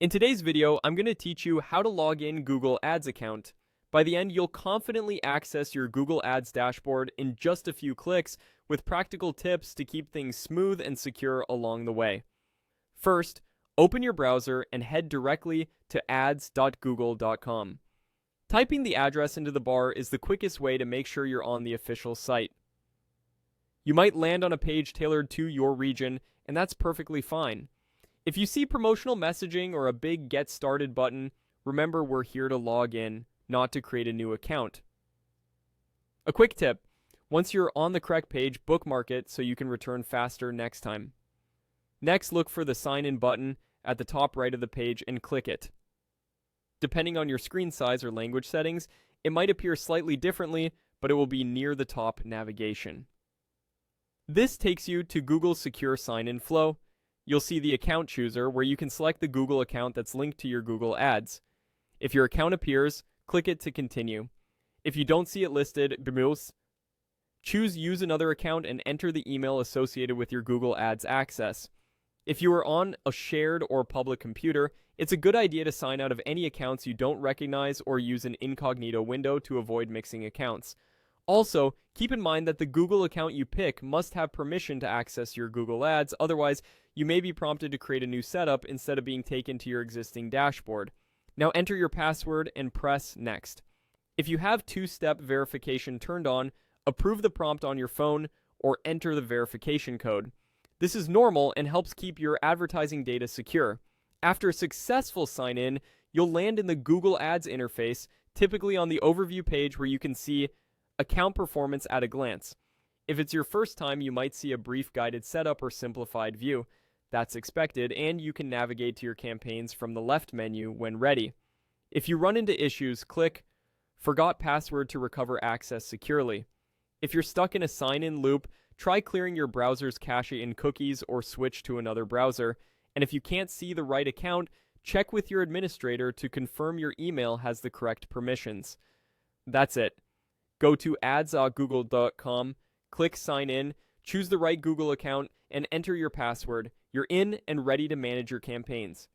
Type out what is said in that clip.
In today's video, I'm going to teach you how to log in Google Ads account. By the end, you'll confidently access your Google Ads dashboard in just a few clicks with practical tips to keep things smooth and secure along the way. First, open your browser and head directly to ads.google.com. Typing the address into the bar is the quickest way to make sure you're on the official site. You might land on a page tailored to your region, and that's perfectly fine. If you see promotional messaging or a big Get Started button, remember we're here to log in, not to create a new account. A quick tip: once you're on the correct page, bookmark it so you can return faster next time. Next, look for the Sign In button at the top right of the page and click it. Depending on your screen size or language settings, it might appear slightly differently, but it will be near the top navigation. This takes you to Google's secure sign-in flow. You'll see the account chooser where you can select the Google account that's linked to your Google Ads. If your account appears, click it to continue. If you don't see it listed, choose Use Another Account and enter the email associated with your Google Ads access. If you are on a shared or public computer, it's a good idea to sign out of any accounts you don't recognize or use an incognito window to avoid mixing accounts. Also, keep in mind that the Google account you pick must have permission to access your Google Ads, otherwise you may be prompted to create a new setup instead of being taken to your existing dashboard. Now enter your password and press Next. If you have two-step verification turned on, approve the prompt on your phone or enter the verification code. This is normal and helps keep your advertising data secure. After a successful sign-in, you'll land in the Google Ads interface, typically on the overview page where you can see account performance at a glance. If it's your first time, you might see a brief guided setup or simplified view. That's expected, and you can navigate to your campaigns from the left menu when ready. If you run into issues, click Forgot Password to recover access securely. If you're stuck in a sign-in loop, try clearing your browser's cache and cookies or switch to another browser. And if you can't see the right account, check with your administrator to confirm your email has the correct permissions. That's it. Go to ads.google.com, click Sign In, choose the right Google account, and enter your password. You're in and ready to manage your campaigns.